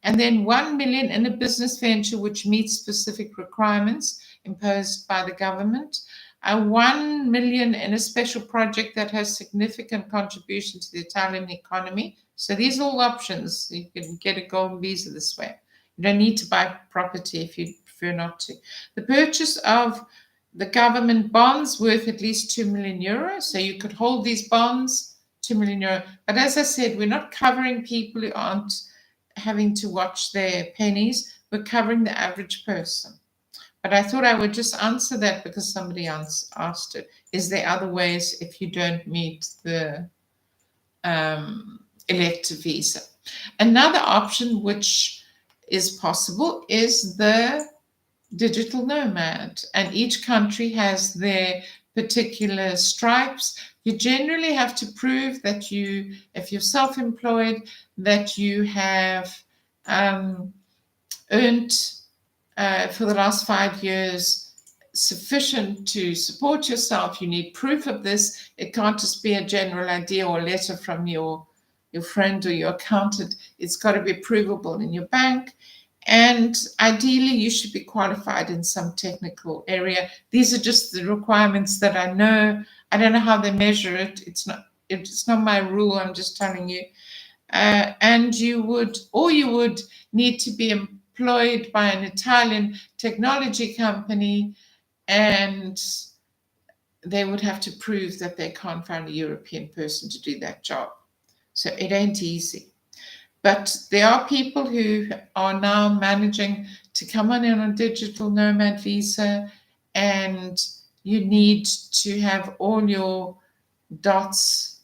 And then 1 million in a business venture which meets specific requirements imposed by the government. 1 million in a special project that has significant contribution to the Italian economy. So these are all options. You can get a golden visa this way. You don't need to buy property if you prefer not to. The purchase of the government bonds worth at least 2 million euros. So you could hold these bonds, 2 million euros. But as I said, we're not covering people who aren't having to watch their pennies. We're covering the average person. But I thought I would just answer that because somebody else asked it. Is there other ways if you don't meet the elective visa? Another option which is possible is the digital nomad, and each country has their particular stripes. You generally have to prove that if you're self-employed, that you have earned for the last 5 years sufficient to support yourself. You need proof of this. It can't just be a general idea or letter from your your friend or your accountant. It's got to be provable in your bank. And ideally, you should be qualified in some technical area. These are just the requirements that I know. I don't know how they measure it. It's not my rule. I'm just telling you. And you would need to be employed by an Italian technology company, and they would have to prove that they can't find a European person to do that job. So it ain't easy. But there are people who are now managing to come on in a digital nomad visa, and you need to have all your dots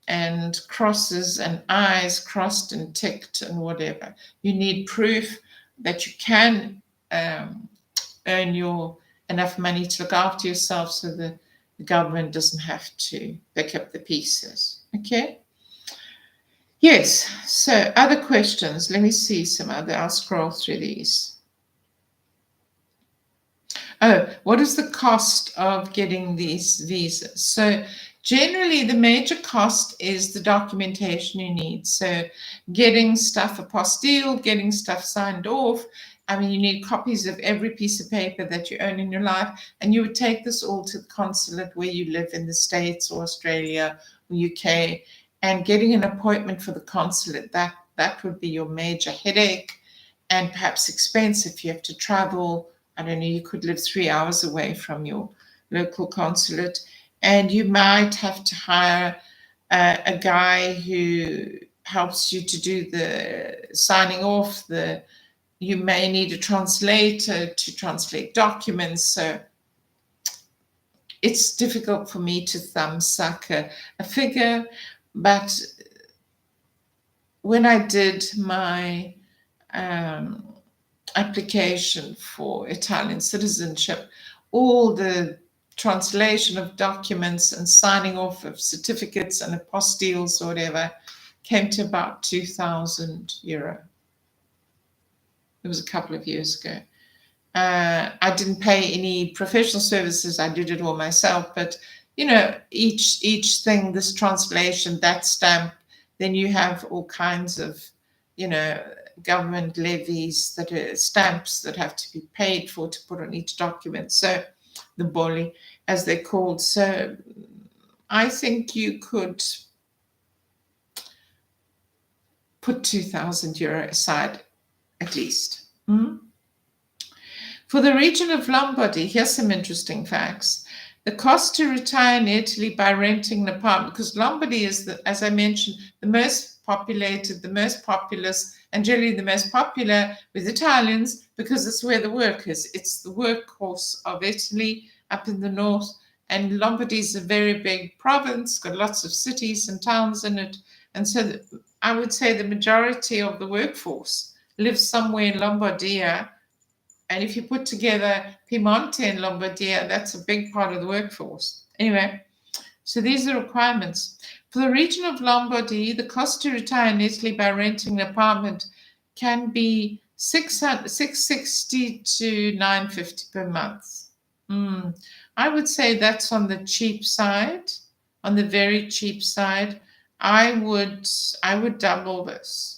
and crosses and I's crossed and ticked and whatever. You need proof that you can earn enough money to look after yourself, so the government doesn't have to pick up the pieces. Okay? Yes, so other questions. Let me see some other. I'll scroll through these. Oh, what is the cost of getting these visas? So generally, the major cost is the documentation you need. So getting stuff apostille, getting stuff signed off. I mean, you need copies of every piece of paper that you own in your life, and you would take this all to the consulate where you live in the States or Australia or UK, and getting an appointment for the consulate, that would be your major headache and perhaps expense if you have to travel. I don't know, you could live 3 hours away from your local consulate, and you might have to hire a guy who helps you to do the signing off. You may need a translator to translate documents. So it's difficult for me to thumbsuck a figure, but when I did my application for Italian citizenship, all the translation of documents and signing off of certificates and apostilles or whatever came to about €2,000. It was a couple of years ago. I didn't pay any professional services. I did it all myself. But, each thing, this translation, that stamp, then you have all kinds of, government levies that are stamps that have to be paid for to put on each document. So the bolli, as they're called. So I think you could put €2,000 aside at least. For the region of Lombardy, here's some interesting facts. The cost to retire in Italy by renting an apartment, because Lombardy is, as I mentioned, the most populated, the most populous, and generally the most popular with Italians, because it's where the work is. It's the workhorse of Italy up in the north, and Lombardy is a very big province, got lots of cities and towns in it, and so I would say the majority of the workforce lives somewhere in Lombardia. And if you put together Piemonte and Lombardia, that's a big part of the workforce. Anyway, so these are requirements. For the region of Lombardy, the cost to retire in Italy by renting an apartment can be $660 to $950 per month. I would say that's on the cheap side, on the very cheap side. I would double this.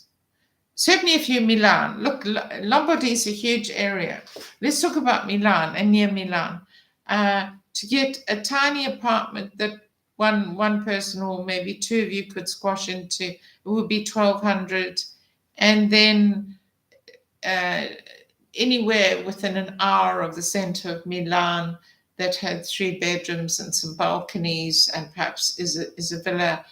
Certainly if you're Milan. Look, Lombardy is a huge area. Let's talk about Milan and near Milan. To get a tiny apartment that one person or maybe two of you could squash into, it would be $1,200. And then anywhere within an hour of the center of Milan that had 3 bedrooms and some balconies and perhaps is a villa,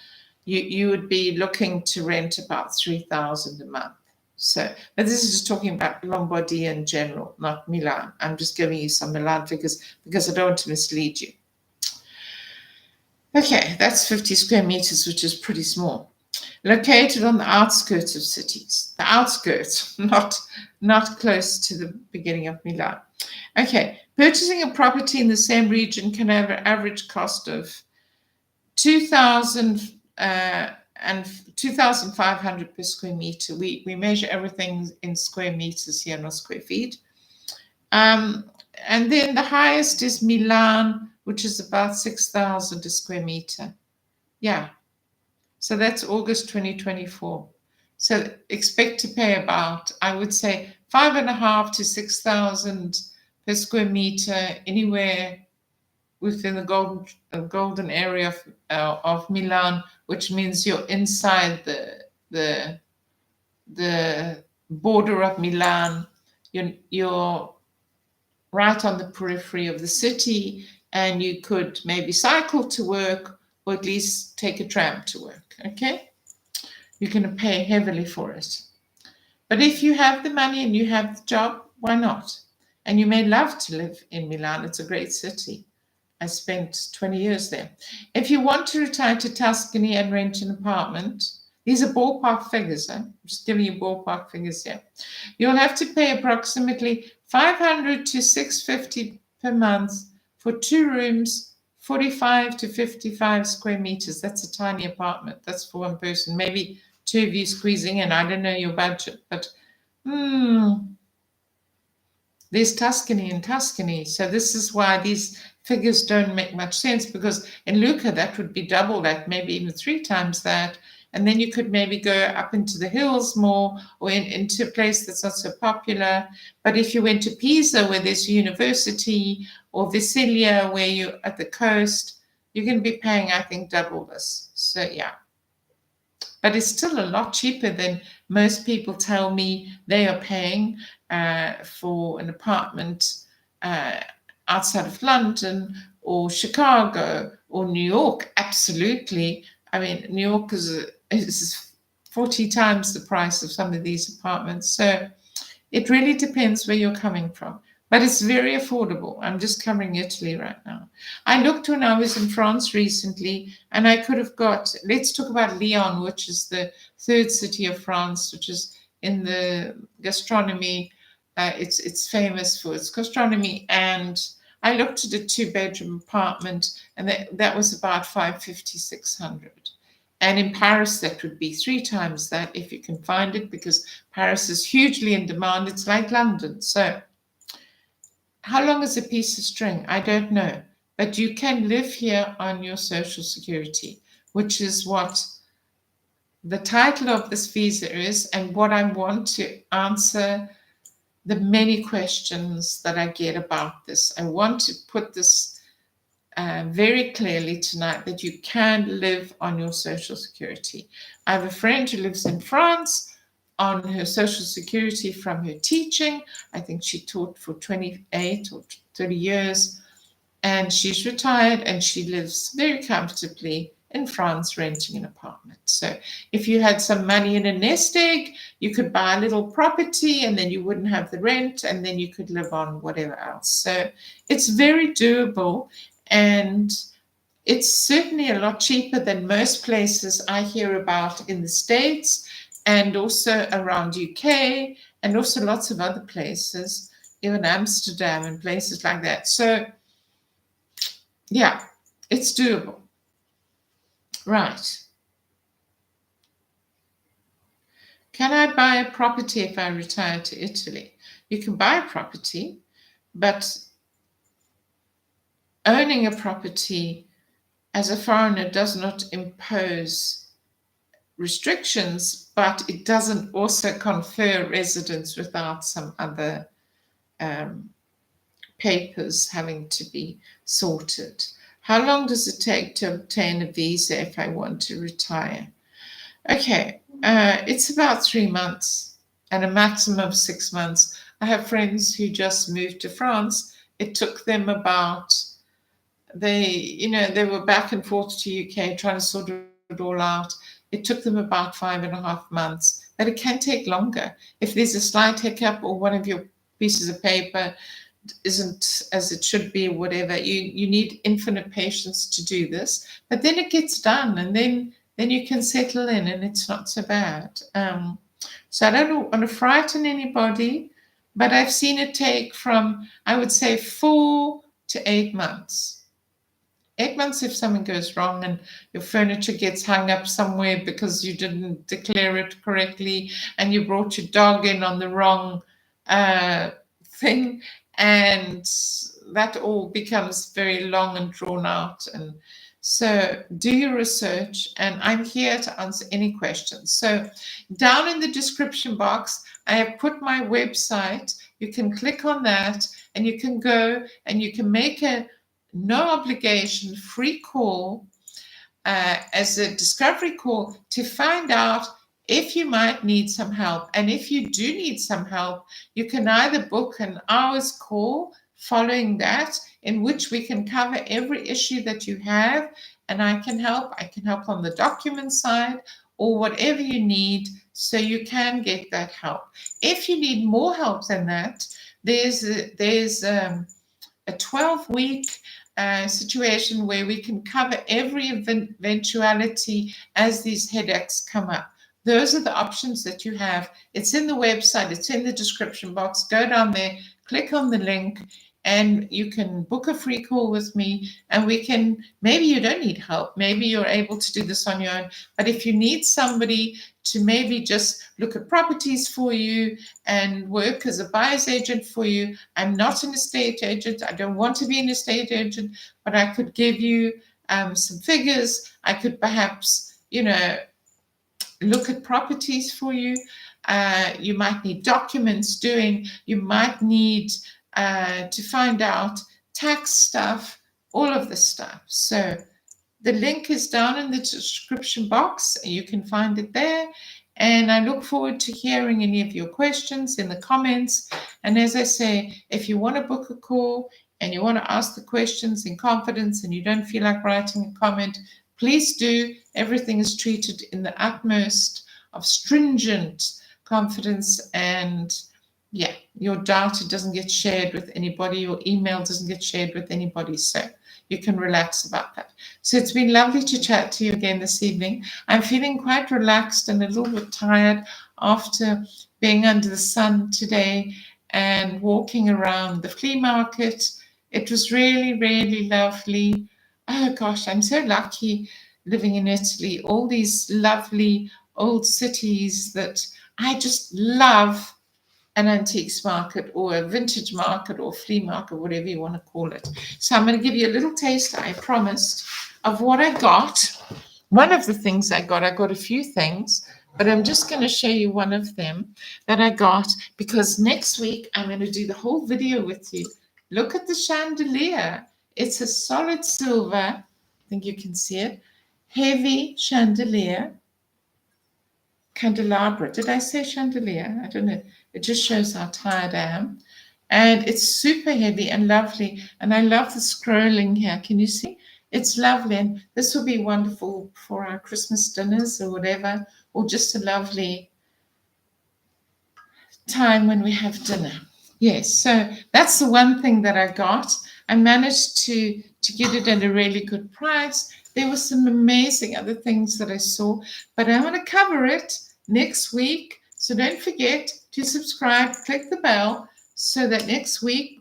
you would be looking to rent about $3,000 a month. So, but this is just talking about Lombardy in general, not Milan. I'm just giving you some Milan figures because I don't want to mislead you. Okay, that's 50 square meters, which is pretty small. Located on the outskirts of cities. The outskirts, not close to the beginning of Milan. Okay, purchasing a property in the same region can have an average cost of $2,500 per square meter. We measure everything in square meters here, not square feet. And then the highest is Milan, which is about 6,000 a square meter. Yeah. So that's August 2024. So expect to pay about, I would say, 5,500 to 6,000 per square meter, anywhere within the golden area of Milan, which means you're inside the border of Milan. You're right on the periphery of the city, and you could maybe cycle to work or at least take a tram to work. Okay, you're going to pay heavily for it. But if you have the money and you have the job, why not? And you may love to live in Milan. It's a great city. I spent 20 years there. If you want to retire to Tuscany and rent an apartment, these are ballpark figures. I'm just giving you ballpark figures here. You'll have to pay approximately 500 to 650 per month for 2 rooms, 45 to 55 square meters. That's a tiny apartment. That's for one person. Maybe 2 of you squeezing in. I don't know your budget, but there's Tuscany and Tuscany. So this is why these figures don't make much sense, because in Lucca, that would be double that, maybe even 3 times that. And then you could maybe go up into the hills more, or into a place that's not so popular. But if you went to Pisa, where there's a university, or Visilia, where you're at the coast, you're going to be paying, I think, double this. So yeah. But it's still a lot cheaper than most people tell me they are paying for an apartment outside of London or Chicago or New York. Absolutely. I mean, New York is 40 times the price of some of these apartments. So it really depends where you're coming from. But it's very affordable. I'm just covering Italy right now. I looked when I was in France recently, and I could have got, let's talk about Lyon, which is the 3rd city of France, which is in the gastronomy. It's famous for its gastronomy. And I looked at a 2-bedroom apartment, and that was about 550, 600. And in Paris, that would be 3 times that, if you can find it, because Paris is hugely in demand. It's like London. So how long is a piece of string? I don't know. But you can live here on your Social Security, which is what the title of this visa is, and what I want to answer the many questions that I get about this. I want to put this very clearly tonight, that you can live on your Social Security. I have a friend who lives in France on her Social Security from her teaching. I think she taught for 28 or 30 years, and she's retired, and she lives very comfortably in France renting an apartment. So if you had some money in a nest egg, you could buy a little property, and then you wouldn't have the rent, and then you could live on whatever else. So it's very doable, and it's certainly a lot cheaper than most places I hear about in the States, and also around UK, and also lots of other places, even Amsterdam and places like that. So yeah, it's doable. Right. Can I buy a property if I retire to Italy? You can buy a property, but owning a property as a foreigner does not impose restrictions, but it doesn't also confer residence without some other papers having to be sorted. How long does it take to obtain a visa if I want to retire? Okay, it's about 3 months and a maximum of 6 months. I have friends who just moved to France. It took them about, they were back and forth to UK trying to sort it all out. It took them about 5.5 months, but it can take longer. If there's a slight hiccup, or one of your pieces of paper isn't as it should be, whatever, you need infinite patience to do this, but then it gets done, and then you can settle in, and it's not so bad. So I don't want to frighten anybody, but I've seen it take from, I would say, 4 to 8 months. 8 months if something goes wrong and your furniture gets hung up somewhere because you didn't declare it correctly, and you brought your dog in on the wrong thing, and that all becomes very long and drawn out. And So do your research, and I'm here to answer any questions. So down in the description box, I have put my website. You can click on that and you can go and you can make a no obligation free call as a discovery call to find out if you might need some help. And if you do need some help, you can either book an hour's call following that, in which we can cover every issue that you have, and I can help. I can help on the document side or whatever you need, so you can get that help. If you need more help than that, there's a 12-week situation where we can cover every eventuality as these headaches come up. Those are the options that you have. It's in the website, it's in the description box. Go down there, click on the link, and you can book a free call with me, and we can, maybe you don't need help, maybe you're able to do this on your own, but if you need somebody to maybe just look at properties for you and work as a buyer's agent for you. I'm not an estate agent. I don't want to be an estate agent, but I could give you some figures. I could perhaps, look at properties for you. You might need documents doing. You might need to find out tax stuff, all of the stuff. So the link is down in the description box. You can find it there. And I look forward to hearing any of your questions in the comments. And as I say, if you want to book a call and you want to ask the questions in confidence and you don't feel like writing a comment, please do. Everything is treated in the utmost of stringent confidence, and your data doesn't get shared with anybody, your email doesn't get shared with anybody, so you can relax about that. So it's been lovely to chat to you again this evening. I'm feeling quite relaxed and a little bit tired after being under the sun today and walking around the flea market. It was really, really lovely. Oh gosh, I'm so lucky living in Italy. All these lovely old cities that I just love. An antiques market or a vintage market or flea market, whatever you want to call it. So I'm going to give you a little taste, I promised, of what I got. One of the things I got a few things, but I'm just going to show you one of them that I got, because next week I'm going to do the whole video with you. Look at the chandelier. It's a solid silver, I think you can see it, heavy chandelier. Candelabra. Did I say chandelier? I don't know. It just shows how tired I am. And it's super heavy and lovely. And I love the scrolling here. Can you see? It's lovely. And this will be wonderful for our Christmas dinners or whatever, or just a lovely time when we have dinner. Yes, so that's the one thing that I got. I managed to get it at a really good price. There were some amazing other things that I saw, but I'm going to cover it next week. So don't forget to subscribe, click the bell, so that next week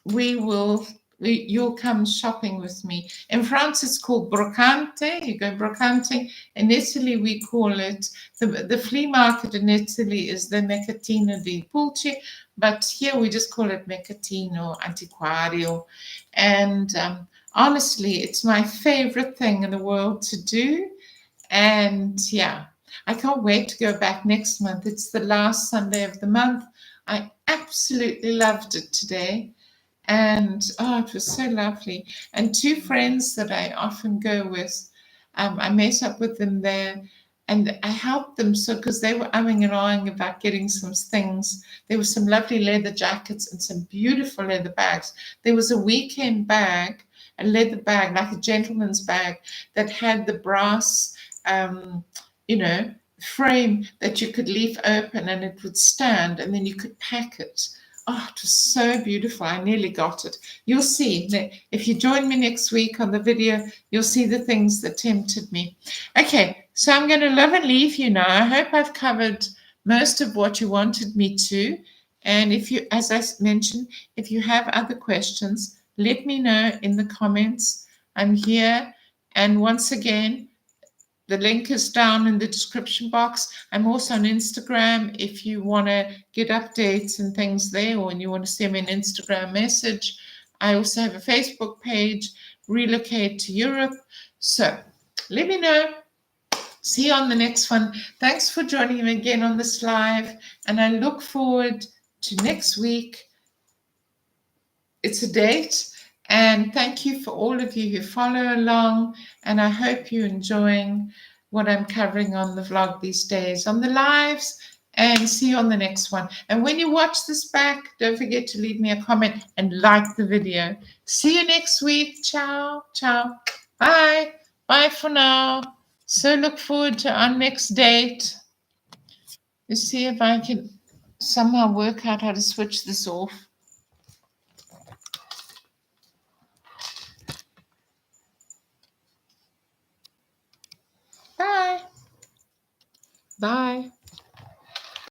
you'll come shopping with me. In France, it's called brocante. You go brocante. In Italy, we call it, the flea market in Italy is the mercatino di Pulci, but here we just call it mercatino antiquario. And honestly, it's my favorite thing in the world to do. And I can't wait to go back next month. It's the last Sunday of the month. I absolutely loved it today. And it was so lovely. And two friends that I often go with, I met up with them there, and I helped them because they were umming and ahhing about getting some things. There were some lovely leather jackets and some beautiful leather bags. There was a weekend bag, a leather bag, like a gentleman's bag, that had the brass, frame that you could leave open and it would stand, and then you could pack it. Oh, it was so beautiful. I nearly got it. You'll see. If you join me next week on the video, you'll see the things that tempted me. Okay, so I'm going to love and leave you now. I hope I've covered most of what you wanted me to. And if you, as I mentioned, if you have other questions, let me know in the comments. I'm here. And once again, the link is down in the description box. I'm also on Instagram if you want to get updates and things there, or when you want to send me an Instagram message. I also have a Facebook page, Relocate to Europe. So let me know. See you on the next one. Thanks for joining me again on this live, and I look forward to next week. It's a date, and thank you for all of you who follow along, and I hope you're enjoying what I'm covering on the vlog these days, on the lives, and see you on the next one. And when you watch this back, don't forget to leave me a comment and like the video. See you next week. Ciao, ciao. Bye. Bye for now. So look forward to our next date. Let's see if I can somehow work out how to switch this off. Bye. Bye.